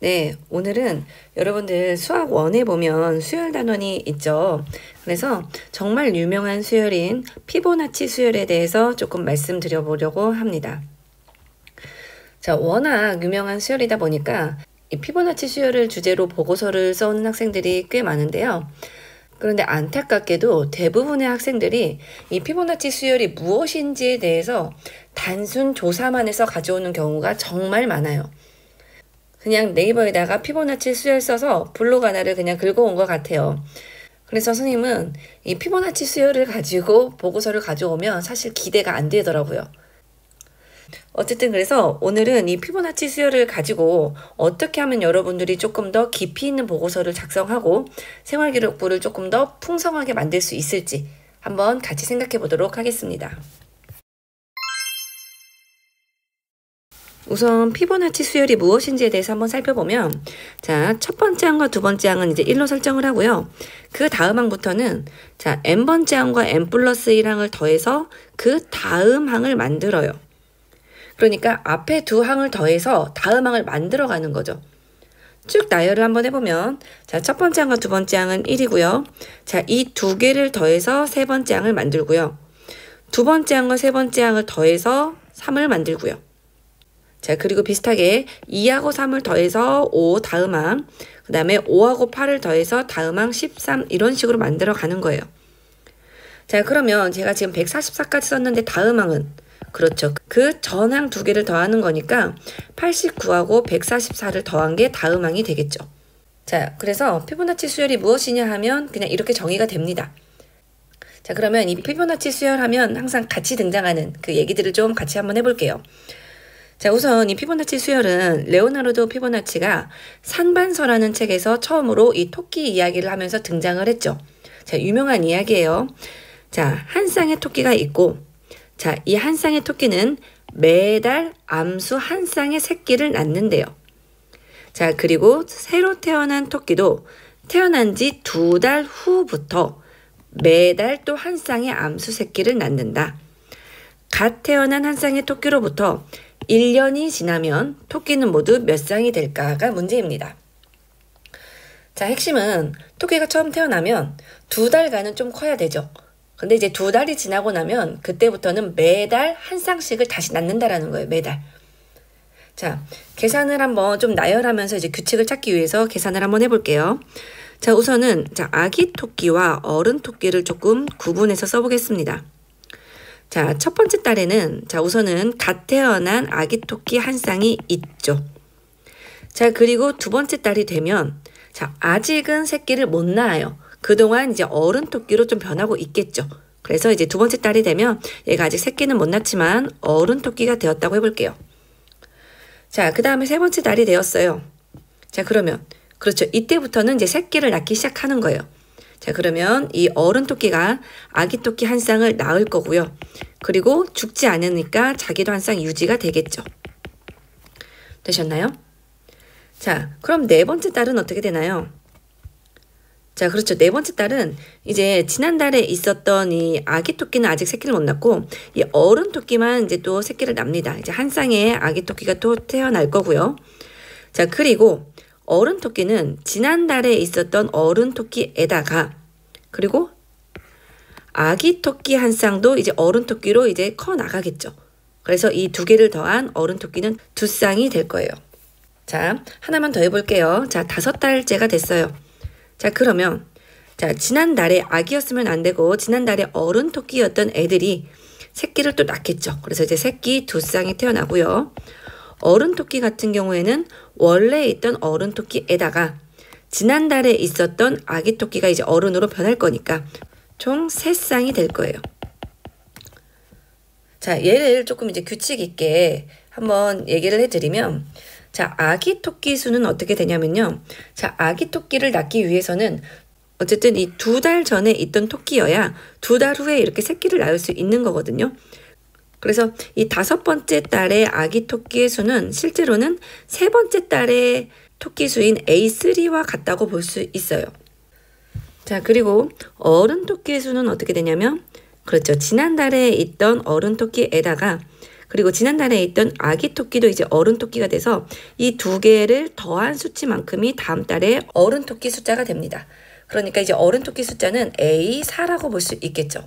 네, 오늘은 여러분들 수학 1에 보면 수열 단원이 있죠. 그래서 정말 유명한 수열인 피보나치 수열에 대해서 조금 말씀드려 보려고 합니다. 자, 워낙 유명한 수열이다 보니까 이 피보나치 수열을 주제로 보고서를 써오는 학생들이 꽤 많은데요. 그런데 안타깝게도 대부분의 학생들이 이 피보나치 수열이 무엇인지에 대해서 단순 조사만 해서 가져오는 경우가 정말 많아요. 그냥 네이버에다가 피보나치 수열 써서 블록 하나를 그냥 긁어온 것 같아요. 그래서 선생님은 이 피보나치 수열을 가지고 보고서를 가져오면 사실 기대가 안 되더라고요. 어쨌든 그래서 오늘은 이 피보나치 수열을 가지고 어떻게 하면 여러분들이 조금 더 깊이 있는 보고서를 작성하고 생활기록부를 조금 더 풍성하게 만들 수 있을지 한번 같이 생각해 보도록 하겠습니다. 우선 피보나치 수열이 무엇인지에 대해서 한번 살펴보면, 자, 첫 번째 항과 두 번째 항은 이제 1로 설정을 하고요. 그 다음 항부터는 자, n번째 항과 n 플러스 1항을 더해서 그 다음 항을 만들어요. 그러니까 앞에 두 항을 더해서 다음 항을 만들어 가는 거죠. 쭉 나열을 한번 해보면, 자, 첫 번째 항과 두 번째 항은 1이고요. 자, 이 두 개를 더해서 세 번째 항을 만들고요. 두 번째 항과 세 번째 항을 더해서 3을 만들고요. 자, 그리고 비슷하게 2하고 3을 더해서 5 다음 항, 그 다음에 5하고 8을 더해서 다음 항 13 이런 식으로 만들어 가는 거예요. 자, 그러면 제가 지금 144까지 썼는데 다음 항은 그렇죠. 그 전항 두 개를 더하는 거니까 89하고 144를 더한 게 다음 항이 되겠죠. 자, 그래서 피보나치 수열이 무엇이냐 하면 그냥 이렇게 정의가 됩니다. 자, 그러면 이 피보나치 수열하면 항상 같이 등장하는 그 얘기들을 좀 같이 한번 해볼게요. 자, 우선 이 피보나치 수열은 레오나르도 피보나치가 산반서라는 책에서 처음으로 이 토끼 이야기를 하면서 등장을 했죠. 자, 유명한 이야기예요. 자, 한 쌍의 토끼가 있고, 자, 이 한 쌍의 토끼는 매달 암수 한 쌍의 새끼를 낳는데요. 자, 그리고 새로 태어난 토끼도 태어난 지 2달 후부터 매달 또 한 쌍의 암수 새끼를 낳는다. 갓 태어난 한 쌍의 토끼로부터 1년이 지나면 토끼는 모두 몇 쌍이 될까가 문제입니다. 자, 핵심은 토끼가 처음 태어나면 2달간은 좀 커야 되죠. 근데 이제 2달이 지나고 나면 그때부터는 매달 한 쌍씩을 다시 낳는다라는 거예요. 매달. 자, 계산을 한번 좀 나열하면서 이제 규칙을 찾기 위해서 계산을 한번 해볼게요. 자, 우선은 자, 아기 토끼와 어른 토끼를 조금 구분해서 써보겠습니다. 자, 첫 번째 달에는 자, 우선은 갓 태어난 아기 토끼 한 쌍이 있죠. 자, 그리고 두 번째 달이 되면 자, 아직은 새끼를 못 낳아요. 그동안 이제 어른 토끼로 좀 변하고 있겠죠. 그래서 이제 두 번째 달이 되면 얘가 아직 새끼는 못 낳지만 어른 토끼가 되었다고 해볼게요. 자, 그 다음에 세 번째 달이 되었어요. 자, 그러면 그렇죠. 이때부터는 이제 새끼를 낳기 시작하는 거예요. 자, 그러면 이 어른 토끼가 아기 토끼 한 쌍을 낳을 거고요. 그리고 죽지 않으니까 자기도 한 쌍 유지가 되겠죠. 되셨나요? 자, 그럼 네 번째 달은 어떻게 되나요? 자, 그렇죠. 네 번째 달은 이제 지난달에 있었던 이 아기 토끼는 아직 새끼를 못 낳고 이 어른 토끼만 이제 또 새끼를 낳습니다. 이제 한 쌍의 아기 토끼가 또 태어날 거고요. 자, 그리고 어른 토끼는 지난달에 있었던 어른 토끼에다가 그리고 아기 토끼 한 쌍도 이제 어른 토끼로 이제 커 나가겠죠. 그래서 이 두 개를 더한 어른 토끼는 2쌍이 될 거예요. 자, 하나만 더 해볼게요. 자, 5달째가 됐어요. 자, 그러면 자, 지난달에 아기였으면 안 되고 지난달에 어른 토끼였던 애들이 새끼를 또 낳겠죠. 그래서 이제 새끼 2쌍이 태어나고요. 어른 토끼 같은 경우에는 원래 있던 어른 토끼에다가 지난달에 있었던 아기 토끼가 이제 어른으로 변할 거니까 총 3쌍이 될 거예요. 자, 얘를 조금 이제 규칙 있게 한번 얘기를 해드리면 자, 아기 토끼 수는 어떻게 되냐면요. 자, 아기 토끼를 낳기 위해서는 어쨌든 이 2달 전에 있던 토끼여야 2달 후에 이렇게 새끼를 낳을 수 있는 거거든요. 그래서 이 5번째 달의 아기 토끼의 수는 실제로는 세 번째 달의 토끼 수인 A3와 같다고 볼 수 있어요. 자, 그리고 어른 토끼의 수는 어떻게 되냐면 그렇죠. 지난달에 있던 어른 토끼에다가 그리고 지난달에 있던 아기 토끼도 이제 어른 토끼가 돼서 이 두 개를 더한 수치만큼이 다음 달에 어른 토끼 숫자가 됩니다. 그러니까 이제 어른 토끼 숫자는 A4라고 볼 수 있겠죠.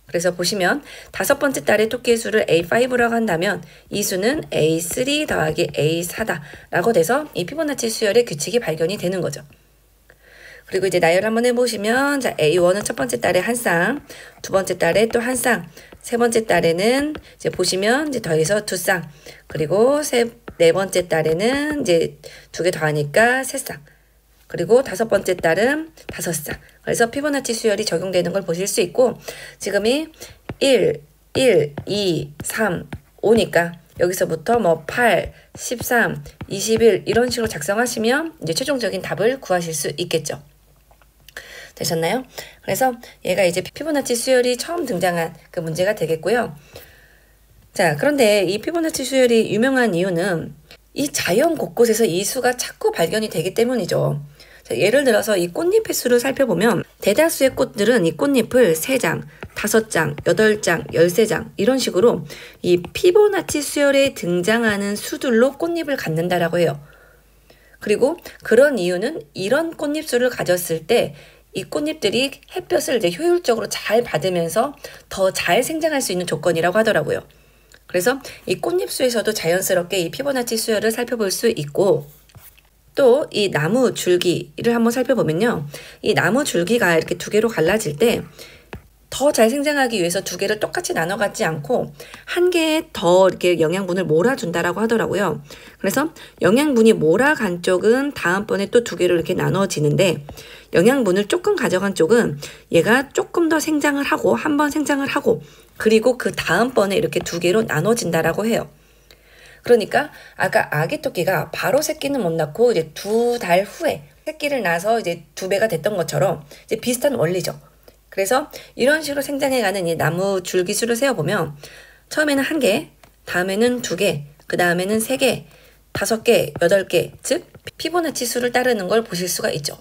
그래서 보시면 다섯 번째 달의 토끼의 수를 A5라고 한다면 이 수는 A3 더하기 A4다 라고 돼서 이 피보나치 수열의 규칙이 발견이 되는 거죠. 그리고 이제 나열 한번 해보시면 자 A1은 첫 번째 달에 한 쌍, 두 번째 달에 또 한 쌍, 세 번째 달에는 이제 보시면 이제 더해서 두 쌍, 그리고 네 번째 달에는 이제 두 개 더하니까 세 쌍, 그리고 다섯 번째 달은 다섯 쌍. 그래서 피보나치 수열이 적용되는 걸 보실 수 있고 지금이 1, 2, 3, 5니까 여기서부터 뭐 8, 13, 21 이런 식으로 작성하시면 이제 최종적인 답을 구하실 수 있겠죠. 되셨나요? 그래서 얘가 이제 피보나치 수열이 처음 등장한 그 문제가 되겠고요. 자, 그런데 이 피보나치 수열이 유명한 이유는 이 자연 곳곳에서 이 수가 자꾸 발견이 되기 때문이죠. 자, 예를 들어서 이 꽃잎의 수를 살펴보면 대다수의 꽃들은 이 꽃잎을 3장, 5장, 8장, 13장 이런 식으로 이 피보나치 수열에 등장하는 수들로 꽃잎을 갖는다라고 해요. 그리고 그런 이유는 이런 꽃잎수를 가졌을 때 이 꽃잎들이 햇볕을 이제 효율적으로 잘 받으면서 더 잘 생장할 수 있는 조건이라고 하더라고요. 그래서 이 꽃잎수에서도 자연스럽게 이 피보나치 수열을 살펴볼 수 있고 또 이 나무 줄기를 한번 살펴보면요. 이 나무 줄기가 이렇게 두 개로 갈라질 때 더 잘 생장하기 위해서 두 개를 똑같이 나눠 갖지 않고 한 개에 더 이렇게 영양분을 몰아준다라고 하더라고요. 그래서 영양분이 몰아간 쪽은 다음번에 또 두 개로 이렇게 나눠지는데 영양분을 조금 가져간 쪽은 얘가 조금 더 생장을 하고 한 번 생장을 하고 그리고 그 다음번에 이렇게 두 개로 나눠진다라고 해요. 그러니까 아까 아기 토끼가 바로 새끼는 못 낳고 이제 2달 후에 새끼를 낳아서 이제 2배가 됐던 것처럼 이제 비슷한 원리죠. 그래서 이런 식으로 생장해가는 이 나무 줄기수를 세어보면 처음에는 1개, 다음에는 2개, 그 다음에는 3개, 5개, 8개, 즉 피보나치 수를 따르는 걸 보실 수가 있죠.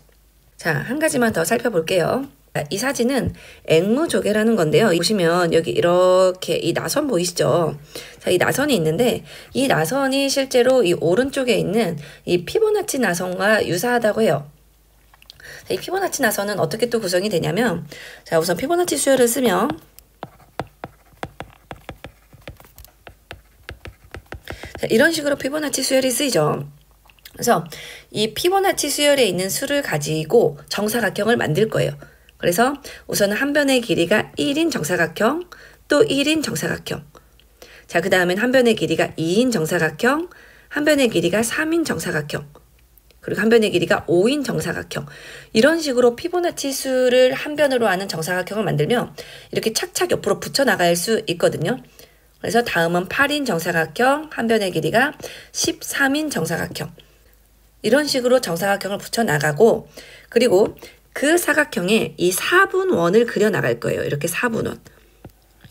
자, 한 가지만 더 살펴볼게요. 이 사진은 앵무조개라는 건데요. 보시면 여기 이렇게 이 나선 보이시죠? 자, 이 나선이 있는데 이 나선이 실제로 이 오른쪽에 있는 이 피보나치 나선과 유사하다고 해요. 자, 이 피보나치 나선은 어떻게 또 구성이 되냐면 자, 우선 피보나치 수열을 쓰면 자, 이런 식으로 피보나치 수열이 쓰이죠. 그래서 이 피보나치 수열에 있는 수를 가지고 정사각형을 만들 거예요. 그래서 우선은 한 변의 길이가 1인 정사각형, 또 1인 정사각형. 자, 그 다음엔 한 변의 길이가 2인 정사각형, 한 변의 길이가 3인 정사각형, 그리고 한 변의 길이가 5인 정사각형. 이런 식으로 피보나치 수를 한 변으로 하는 정사각형을 만들면 이렇게 착착 옆으로 붙여 나갈 수 있거든요. 그래서 다음은 8인 정사각형, 한 변의 길이가 13인 정사각형. 이런 식으로 정사각형을 붙여 나가고 그리고 그 사각형에 이 4분원을 그려 나갈 거예요. 이렇게 4분원.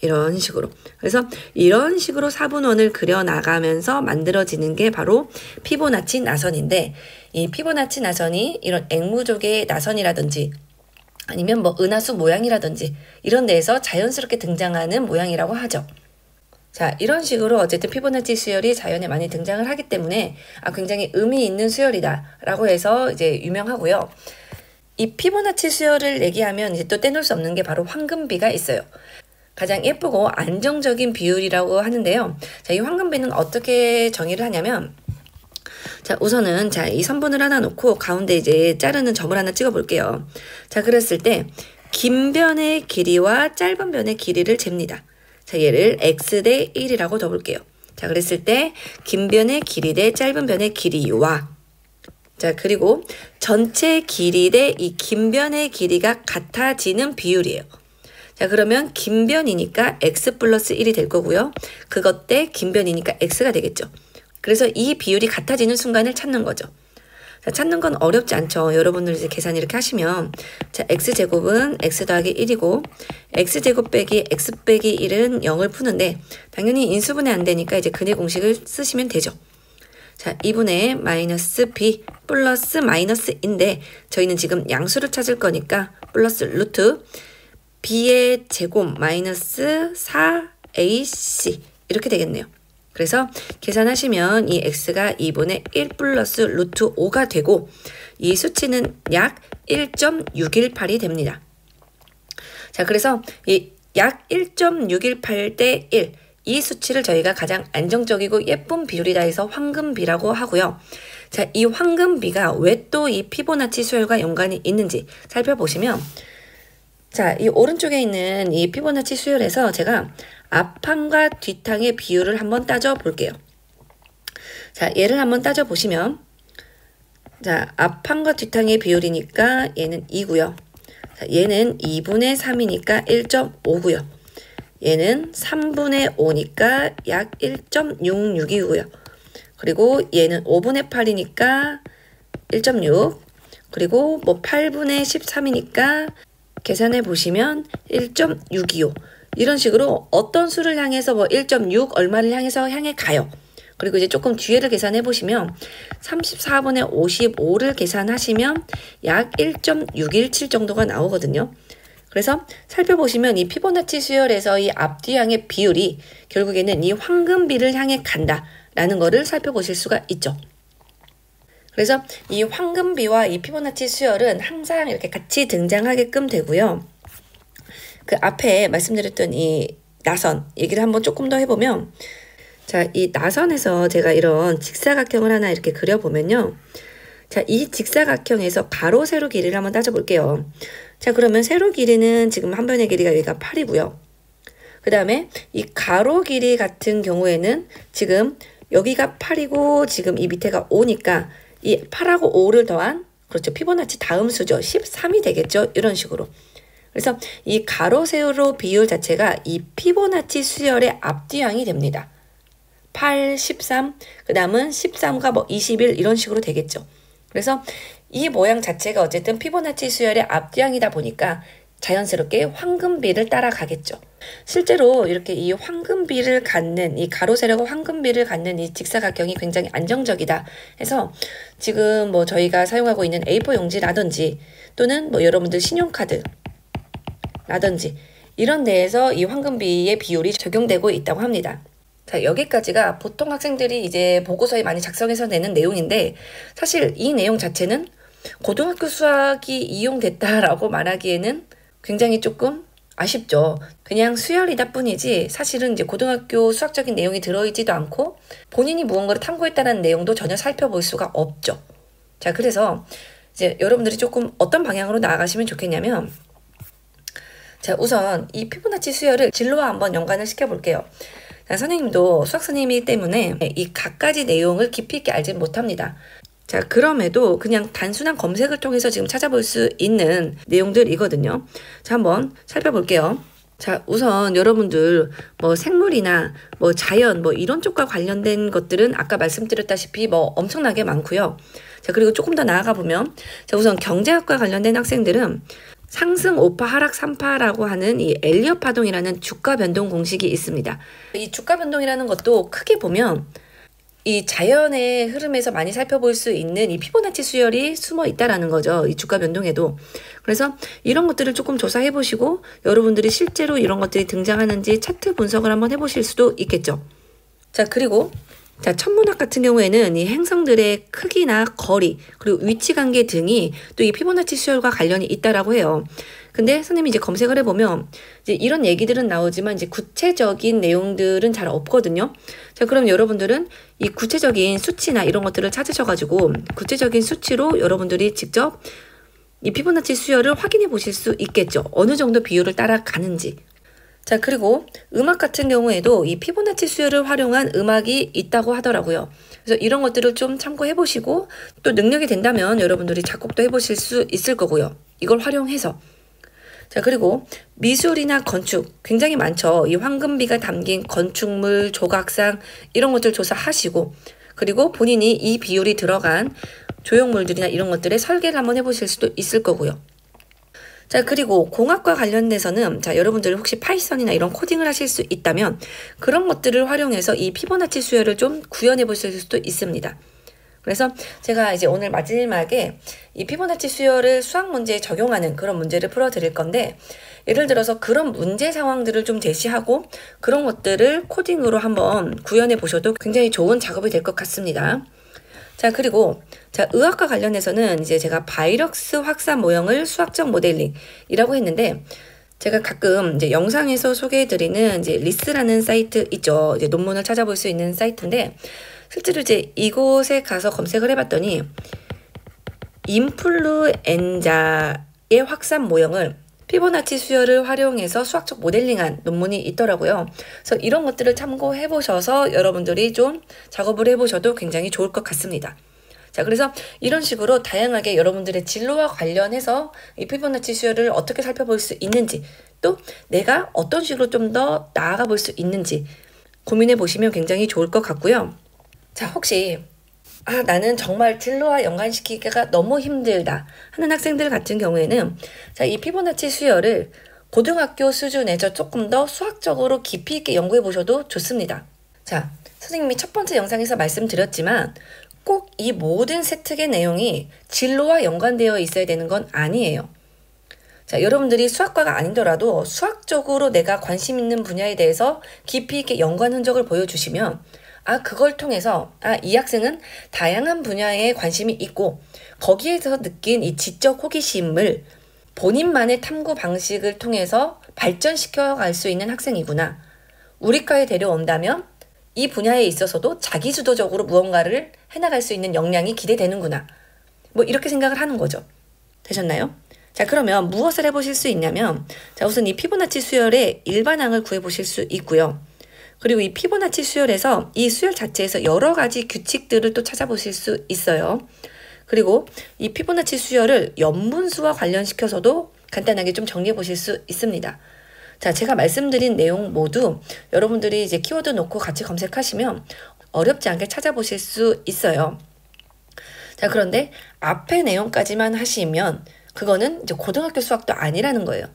이런 식으로. 그래서 이런 식으로 4분원을 그려 나가면서 만들어지는 게 바로 피보나치 나선인데 이 피보나치 나선이 이런 앵무족의 나선이라든지 아니면 뭐 은하수 모양이라든지 이런 데에서 자연스럽게 등장하는 모양이라고 하죠. 자, 이런 식으로 어쨌든 피보나치 수열이 자연에 많이 등장을 하기 때문에 굉장히 의미 있는 수열이다 라고 해서 이제 유명하고요. 이 피보나치 수열을 얘기하면 이제 또 떼놓을 수 없는 게 바로 황금비가 있어요. 가장 예쁘고 안정적인 비율이라고 하는데요. 자, 이 황금비는 어떻게 정의를 하냐면 자, 우선은 자, 이 선분을 하나 놓고 가운데 이제 자르는 점을 하나 찍어 볼게요. 자, 그랬을 때 긴 변의 길이와 짧은 변의 길이를 잽니다. 자, 얘를 x 대 1이라고 둬볼게요. 자, 그랬을 때 긴 변의 길이 대 짧은 변의 길이와 자, 그리고 전체 길이 대 이 긴 변의 길이가 같아지는 비율이에요. 자, 그러면 긴 변이니까 x 플러스 1이 될 거고요. 그것 대 긴 변이니까 x가 되겠죠. 그래서 이 비율이 같아지는 순간을 찾는 거죠. 자, 찾는 건 어렵지 않죠. 여러분들 이제 계산 이렇게 하시면 자, x제곱은 x 더하기 1이고 x제곱 빼기 x 빼기 1은 0을 푸는데 당연히 인수분해 안 되니까 이제 근의 공식을 쓰시면 되죠. 자, 2분의 마이너스 b 플러스 마이너스인데 저희는 지금 양수를 찾을 거니까 플러스 루트 b의 제곱 마이너스 4ac 이렇게 되겠네요. 그래서 계산하시면 이 x가 2분의 1 플러스 루트 5가 되고 이 수치는 약 1.618이 됩니다. 자, 그래서 이 약 1.618 대 1, 이 수치를 저희가 가장 안정적이고 예쁜 비율이다 해서 황금비라고 하고요. 자, 이 황금비가 왜 또 이 피보나치 수열과 연관이 있는지 살펴보시면, 자, 이 오른쪽에 있는 이 피보나치 수열에서 제가 앞항과 뒷항의 비율을 한번 따져 볼게요. 자, 얘를 한번 따져 보시면, 자, 앞항과 뒷항의 비율이니까 얘는 2고요. 자, 얘는 2분의 3이니까 1.5고요. 얘는 3분의 5니까 약 1.66이고요. 그리고 얘는 5분의 8이니까 1.6. 그리고 뭐 8분의 13이니까 계산해 보시면 1.625. 이런 식으로 어떤 수를 향해서 뭐 1.6 얼마를 향해 가요. 그리고 이제 조금 뒤에를 계산해 보시면 34분의 55를 계산하시면 약 1.617 정도가 나오거든요. 그래서 살펴보시면 이 피보나치 수열에서 이 앞뒤향의 비율이 결국에는 이 황금비를 향해 간다라는 거를 살펴보실 수가 있죠. 그래서 이 황금비와 이 피보나치 수열은 항상 이렇게 같이 등장하게끔 되고요. 그 앞에 말씀드렸던 이 나선 얘기를 한번 조금 더 해보면, 자, 이 나선에서 제가 이런 직사각형을 하나 이렇게 그려보면요. 자, 이 직사각형에서 가로, 세로 길이를 한번 따져볼게요. 자, 그러면 세로 길이는 지금 한 변의 길이가 여기가 8이고요. 그 다음에 이 가로 길이 같은 경우에는 지금 여기가 8이고 지금 이 밑에가 5니까 이 8하고 5를 더한, 그렇죠, 피보나치 다음 수죠. 13이 되겠죠. 이런 식으로. 그래서 이 가로, 세로 비율 자체가 이 피보나치 수열의 앞뒤향이 됩니다. 8, 13, 그 다음은 13과 뭐 21 이런 식으로 되겠죠. 그래서 이 모양 자체가 어쨌든 피보나치 수열의 앞뒤향이다 보니까 자연스럽게 황금비를 따라가겠죠. 실제로 이렇게 이 황금비를 갖는, 이 가로 세로가 황금비를 갖는 이 직사각형이 굉장히 안정적이다 해서 지금 뭐 저희가 사용하고 있는 A4 용지라든지 또는 뭐 여러분들 신용카드 라든지 이런 데에서 이 황금비의 비율이 적용되고 있다고 합니다. 자, 여기까지가 보통 학생들이 이제 보고서에 많이 작성해서 내는 내용인데, 사실 이 내용 자체는 고등학교 수학이 이용됐다라고 말하기에는 굉장히 조금 아쉽죠. 그냥 수열이다 뿐이지 사실은 이제 고등학교 수학적인 내용이 들어있지도 않고 본인이 무언가를 탐구했다는 내용도 전혀 살펴볼 수가 없죠. 자, 그래서 이제 여러분들이 조금 어떤 방향으로 나아가시면 좋겠냐면, 자, 우선 이 피보나치 수열을 진로와 한번 연관을 시켜볼게요. 자, 선생님도 수학 선생님이기 때문에 이 각가지 내용을 깊이 있게 알지 못합니다. 자, 그럼에도 그냥 단순한 검색을 통해서 지금 찾아볼 수 있는 내용들이거든요. 자, 한번 살펴볼게요. 자, 우선 여러분들 뭐 생물이나 뭐 자연 뭐 이런 쪽과 관련된 것들은 아까 말씀드렸다시피 뭐 엄청나게 많고요. 자, 그리고 조금 더 나아가 보면, 자, 우선 경제학과 관련된 학생들은 상승 5파, 하락 3파라고 하는 이 엘리엇 파동이라는 주가 변동 공식이 있습니다. 이 주가 변동이라는 것도 크게 보면 이 자연의 흐름에서 많이 살펴볼 수 있는 이 피보나치 수열이 숨어 있다라는 거죠. 이 주가 변동에도. 그래서 이런 것들을 조금 조사해 보시고 여러분들이 실제로 이런 것들이 등장하는지 차트 분석을 한번 해보실 수도 있겠죠. 자, 그리고 자, 천문학 같은 경우에는 이 행성들의 크기나 거리, 그리고 위치 관계 등이 또 이 피보나치 수열과 관련이 있다라고 해요. 근데 선생님이 이제 검색을 해보면 이제 이런 얘기들은 나오지만 이제 구체적인 내용들은 잘 없거든요. 자, 그럼 여러분들은 이 구체적인 수치나 이런 것들을 찾으셔가지고 구체적인 수치로 여러분들이 직접 이 피보나치 수열을 확인해 보실 수 있겠죠. 어느 정도 비율을 따라가는지. 자, 그리고 음악 같은 경우에도 이 피보나치 수열을 활용한 음악이 있다고 하더라고요. 그래서 이런 것들을 좀 참고해 보시고 또 능력이 된다면 여러분들이 작곡도 해 보실 수 있을 거고요. 이걸 활용해서. 자, 그리고 미술이나 건축 굉장히 많죠. 이 황금비가 담긴 건축물, 조각상 이런 것들 조사하시고, 그리고 본인이 이 비율이 들어간 조형물들이나 이런 것들의 설계를 한번 해보실 수도 있을 거고요. 자, 그리고 공학과 관련돼서는 자, 여러분들 혹시 파이썬이나 이런 코딩을 하실 수 있다면 그런 것들을 활용해서 이 피보나치 수열을 좀 구현해 보실 수도 있습니다. 그래서 제가 이제 오늘 마지막에 이 피보나치 수열을 수학 문제에 적용하는 그런 문제를 풀어드릴 건데, 예를 들어서 그런 문제 상황들을 좀 제시하고 그런 것들을 코딩으로 한번 구현해 보셔도 굉장히 좋은 작업이 될 것 같습니다. 자, 그리고 자, 의학과 관련해서는 이제 제가 바이러스 확산 모형을 수학적 모델링이라고 했는데, 제가 가끔 이제 영상에서 소개해드리는 이제 리스라는 사이트 있죠. 이제 논문을 찾아볼 수 있는 사이트인데, 실제로 이제 이곳에 가서 검색을 해봤더니 인플루엔자의 확산 모형을 피보나치 수열을 활용해서 수학적 모델링한 논문이 있더라고요. 그래서 이런 것들을 참고해 보셔서 여러분들이 좀 작업을 해보셔도 굉장히 좋을 것 같습니다. 자, 그래서 이런 식으로 다양하게 여러분들의 진로와 관련해서 이 피보나치 수열을 어떻게 살펴볼 수 있는지, 또 내가 어떤 식으로 좀 더 나아가 볼 수 있는지 고민해 보시면 굉장히 좋을 것 같고요. 자, 혹시 나는 정말 진로와 연관시키기가 너무 힘들다 하는 학생들 같은 경우에는, 자, 이 피보나치 수열을 고등학교 수준에서 조금 더 수학적으로 깊이 있게 연구해 보셔도 좋습니다. 자, 선생님이 첫 번째 영상에서 말씀드렸지만 꼭 이 모든 세특의 내용이 진로와 연관되어 있어야 되는 건 아니에요. 자, 여러분들이 수학과가 아니더라도 수학적으로 내가 관심 있는 분야에 대해서 깊이 있게 연관 흔적을 보여주시면, 그걸 통해서 이 학생은 다양한 분야에 관심이 있고 거기에서 느낀 이 지적 호기심을 본인만의 탐구 방식을 통해서 발전시켜 갈 수 있는 학생이구나. 우리 과에 데려온다면 이 분야에 있어서도 자기주도적으로 무언가를 해나갈 수 있는 역량이 기대되는구나. 뭐 이렇게 생각을 하는 거죠. 되셨나요? 자, 그러면 무엇을 해보실 수 있냐면, 자, 우선 이 피보나치 수열의 일반항을 구해보실 수 있고요. 그리고 이 피보나치 수열에서 이 수열 자체에서 여러 가지 규칙들을 또 찾아보실 수 있어요. 그리고 이 피보나치 수열을 연분수와 관련시켜서도 간단하게 좀 정리해 보실 수 있습니다. 자, 제가 말씀드린 내용 모두 여러분들이 이제 키워드 놓고 같이 검색하시면 어렵지 않게 찾아보실 수 있어요. 자, 그런데 앞에 내용까지만 하시면 그거는 이제 고등학교 수학도 아니라는 거예요.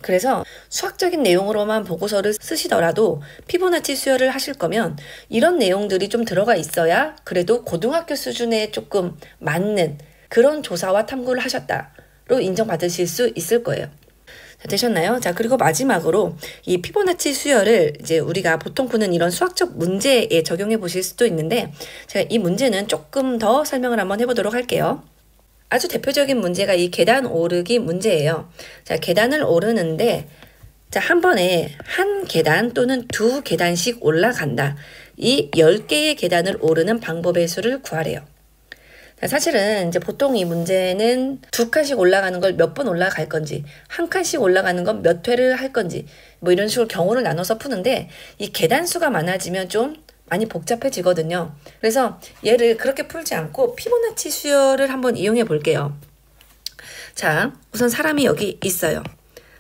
그래서 수학적인 내용으로만 보고서를 쓰시더라도 피보나치 수열을 하실 거면 이런 내용들이 좀 들어가 있어야 그래도 고등학교 수준에 조금 맞는 그런 조사와 탐구를 하셨다로 인정받으실 수 있을 거예요. 자, 되셨나요? 자, 그리고 마지막으로 이 피보나치 수열을 이제 우리가 보통 푸는 이런 수학적 문제에 적용해 보실 수도 있는데, 제가 이 문제는 조금 더 설명을 한번 해보도록 할게요. 아주 대표적인 문제가 이 계단 오르기 문제예요. 자, 계단을 오르는데, 자, 한 번에 한 계단 또는 두 계단씩 올라간다. 이 10개의 계단을 오르는 방법의 수를 구하래요. 자, 사실은 이제 보통 이 문제는 두 칸씩 올라가는 걸 몇 번 올라갈 건지, 한 칸씩 올라가는 건 몇 회를 할 건지, 뭐 이런 식으로 경우를 나눠서 푸는데, 이 계단 수가 많아지면 좀 많이 복잡해지거든요. 그래서 얘를 그렇게 풀지 않고 피보나치 수열을 한번 이용해 볼게요. 자, 우선 사람이 여기 있어요.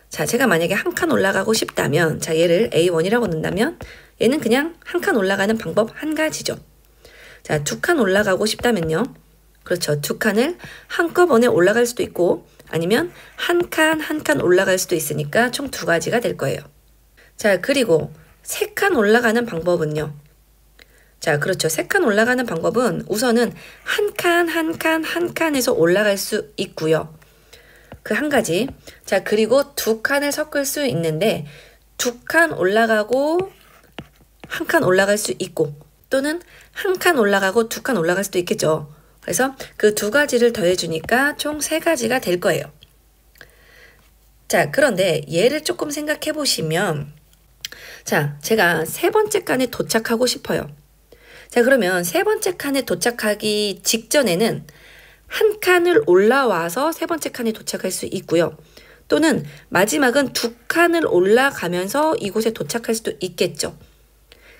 자, 제가 만약에 한 칸 올라가고 싶다면, 자, 얘를 A1이라고 넣는다면 얘는 그냥 한 칸 올라가는 방법 한 가지죠. 자, 두 칸 올라가고 싶다면요. 그렇죠. 두 칸을 한꺼번에 올라갈 수도 있고 아니면 한 칸 올라갈 수도 있으니까 총 두 가지가 될 거예요. 자, 그리고 세 칸 올라가는 방법은요. 자, 그렇죠. 세 칸 올라가는 방법은 우선은 한 칸에서 올라갈 수 있고요. 그 한 가지. 자, 그리고 두 칸을 섞을 수 있는데 두 칸 올라가고 한 칸 올라갈 수 있고 또는 한 칸 올라가고 두 칸 올라갈 수도 있겠죠. 그래서 그 두 가지를 더해주니까 총 세 가지가 될 거예요. 자, 그런데 얘를 조금 생각해 보시면, 자, 제가 세 번째 칸에 도착하고 싶어요. 자, 그러면 세 번째 칸에 도착하기 직전에는 한 칸을 올라와서 세 번째 칸에 도착할 수 있고요. 또는 마지막은 두 칸을 올라가면서 이곳에 도착할 수도 있겠죠.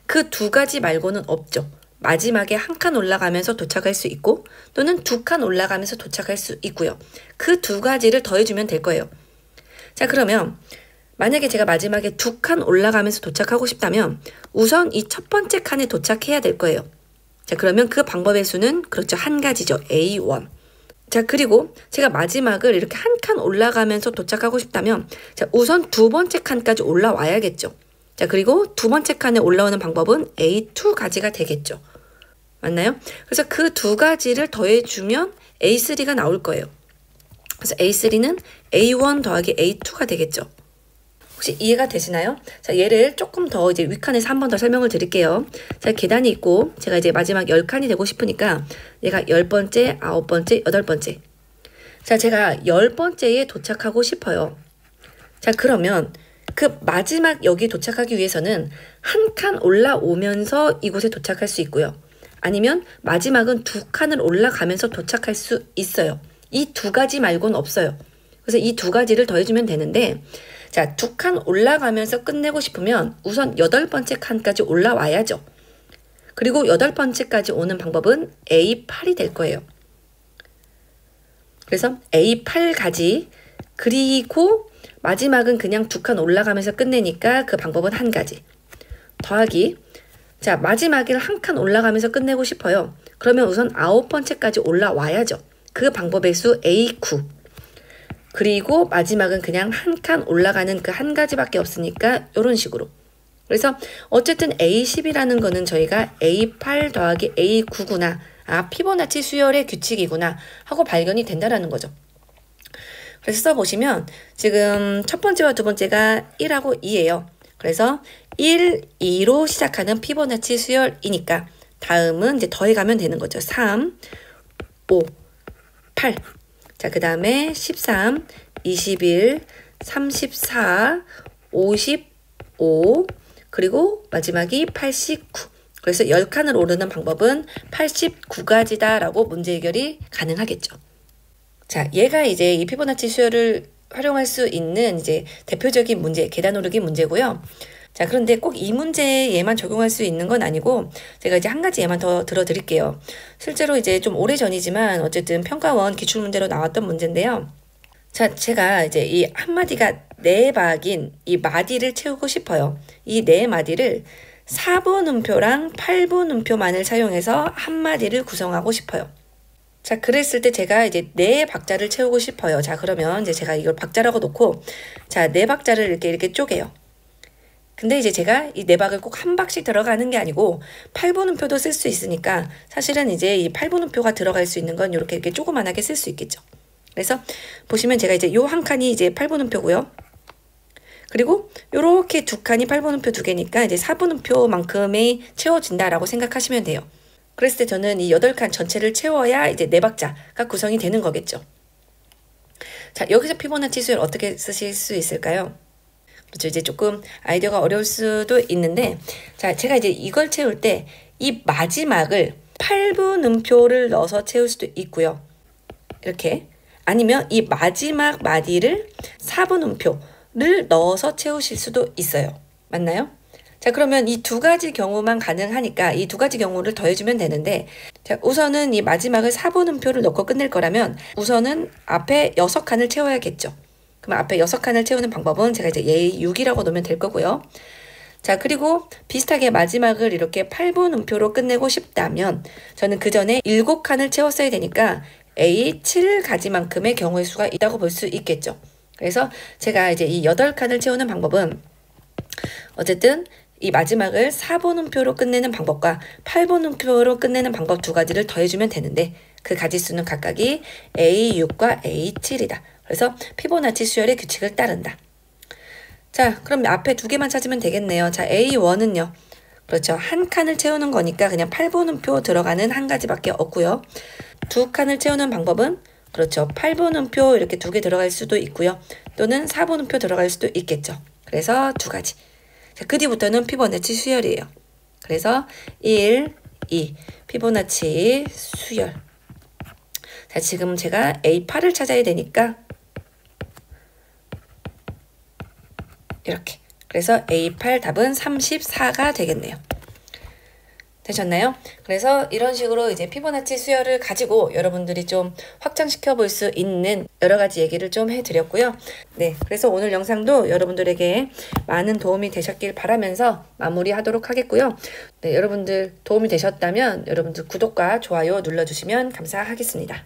그 두 가지 말고는 없죠. 마지막에 한 칸 올라가면서 도착할 수 있고 또는 두 칸 올라가면서 도착할 수 있고요. 그 두 가지를 더해주면 될 거예요. 자, 그러면 만약에 제가 마지막에 두 칸 올라가면서 도착하고 싶다면 우선 이 첫 번째 칸에 도착해야 될 거예요. 자, 그러면 그 방법의 수는 그렇죠. 한 가지죠. A1. 자, 그리고 제가 마지막을 이렇게 한 칸 올라가면서 도착하고 싶다면 자, 우선 두 번째 칸까지 올라와야겠죠. 자, 그리고 두 번째 칸에 올라오는 방법은 A2 가지가 되겠죠. 맞나요? 그래서 그 두 가지를 더해주면 A3가 나올 거예요. 그래서 A3는 A1 더하기 A2가 되겠죠. 혹시 이해가 되시나요? 자, 얘를 조금 더 이제 윗칸에서 한 번 더 설명을 드릴게요. 자, 계단이 있고 제가 이제 마지막 10칸이 되고 싶으니까 얘가 10번째, 9번째, 8번째. 자, 제가 10번째에 도착하고 싶어요. 자, 그러면 그 마지막 여기 도착하기 위해서는 한 칸 올라오면서 이곳에 도착할 수 있고요. 아니면 마지막은 두 칸을 올라가면서 도착할 수 있어요. 이 두 가지 말고는 없어요. 그래서 이 두 가지를 더해주면 되는데, 자, 두 칸 올라가면서 끝내고 싶으면 우선 8번째 칸까지 올라와야죠. 그리고 8번째까지 오는 방법은 A8이 될 거예요. 그래서 A8가지, 그리고 마지막은 그냥 두 칸 올라가면서 끝내니까 그 방법은 한 가지. 더하기, 자, 마지막을 한 칸 올라가면서 끝내고 싶어요. 그러면 우선 9번째까지 올라와야죠. 그 방법의 수 A9. 그리고 마지막은 그냥 한 칸 올라가는 그 한 가지밖에 없으니까 이런 식으로. 그래서 어쨌든 A10이라는 거는 저희가 A8 더하기 A9구나. 아, 피보나치 수열의 규칙이구나 하고 발견이 된다라는 거죠. 그래서 써보시면 지금 첫 번째와 두 번째가 1하고 2예요. 그래서 1, 2로 시작하는 피보나치 수열이니까 다음은 이제 더해가면 되는 거죠. 3, 5, 8. 자, 그 다음에 13, 21, 34, 55, 그리고 마지막이 89. 그래서 10칸을 오르는 방법은 89가지다라고 문제 해결이 가능하겠죠. 자, 얘가 이제 이 피보나치 수열을 활용할 수 있는 이제 대표적인 문제, 계단 오르기 문제고요. 자, 그런데 꼭 이 문제에 얘만 적용할 수 있는 건 아니고 제가 이제 한 가지 얘만 더 들어드릴게요. 실제로 이제 좀 오래전이지만 어쨌든 평가원 기출문제로 나왔던 문제인데요. 자, 제가 이제 이 한마디가 네 박인 이 마디를 채우고 싶어요. 이 네 마디를 4분 음표랑 8분 음표만을 사용해서 한마디를 구성하고 싶어요. 자, 그랬을 때 제가 이제 네 박자를 채우고 싶어요. 자, 그러면 이제 제가 이걸 박자라고 놓고 자, 네 박자를 이렇게 쪼개요. 근데 이제 제가 이 네 박을 꼭 한 박씩 들어가는 게 아니고 8분음표도 쓸 수 있으니까 사실은 이제 이 8분음표가 들어갈 수 있는 건 이렇게 조그만하게 쓸 수 있겠죠. 그래서 보시면 제가 이제 요 한 칸이 이제 8분음표고요. 그리고 요렇게 두 칸이 8분음표 두 개니까 이제 4분음표만큼이 채워진다라고 생각하시면 돼요. 그랬을 때 저는 이 8칸 전체를 채워야 이제 네 박자가 구성이 되는 거겠죠. 자, 여기서 피보나치 수열 어떻게 쓰실 수 있을까요? 그렇죠. 이제 조금 아이디어가 어려울 수도 있는데, 자, 제가 이제 이걸 채울 때 이 마지막을 8분음표를 넣어서 채울 수도 있고요. 이렇게. 아니면 이 마지막 마디를 4분음표를 넣어서 채우실 수도 있어요. 맞나요? 자, 그러면 이 두 가지 경우만 가능하니까 이 두 가지 경우를 더해주면 되는데, 자, 우선은 이 마지막을 4분음표를 넣고 끝낼 거라면 우선은 앞에 6칸을 채워야겠죠. 그럼 앞에 6칸을 채우는 방법은 제가 이제 A6이라고 놓으면 될 거고요. 자, 그리고 비슷하게 마지막을 이렇게 8분음표로 끝내고 싶다면 저는 그 전에 7칸을 채웠어야 되니까 A7가지만큼의 경우의 수가 있다고 볼 수 있겠죠. 그래서 제가 이제 이 8칸을 채우는 방법은 어쨌든 이 마지막을 4분음표로 끝내는 방법과 8분음표로 끝내는 방법 두 가지를 더해주면 되는데 그 가지수는 각각이 A6과 A7이다. 그래서 피보나치 수열의 규칙을 따른다. 자, 그럼 앞에 두 개만 찾으면 되겠네요. 자, A1은요. 그렇죠. 한 칸을 채우는 거니까 그냥 8분음표 들어가는 한 가지밖에 없고요. 두 칸을 채우는 방법은 그렇죠. 8분음표 이렇게 두 개 들어갈 수도 있고요. 또는 4분음표 들어갈 수도 있겠죠. 그래서 두 가지. 자, 그 뒤부터는 피보나치 수열이에요. 그래서 1, 2 피보나치 수열. 자, 지금 제가 A8을 찾아야 되니까 이렇게. 그래서 A8 답은 34가 되겠네요. 되셨나요? 그래서 이런 식으로 이제 피보나치 수열을 가지고 여러분들이 좀 확장시켜 볼 수 있는 여러 가지 얘기를 좀 해드렸고요. 네, 그래서 오늘 영상도 여러분들에게 많은 도움이 되셨길 바라면서 마무리하도록 하겠고요. 네, 여러분들 도움이 되셨다면 여러분들 구독과 좋아요 눌러주시면 감사하겠습니다.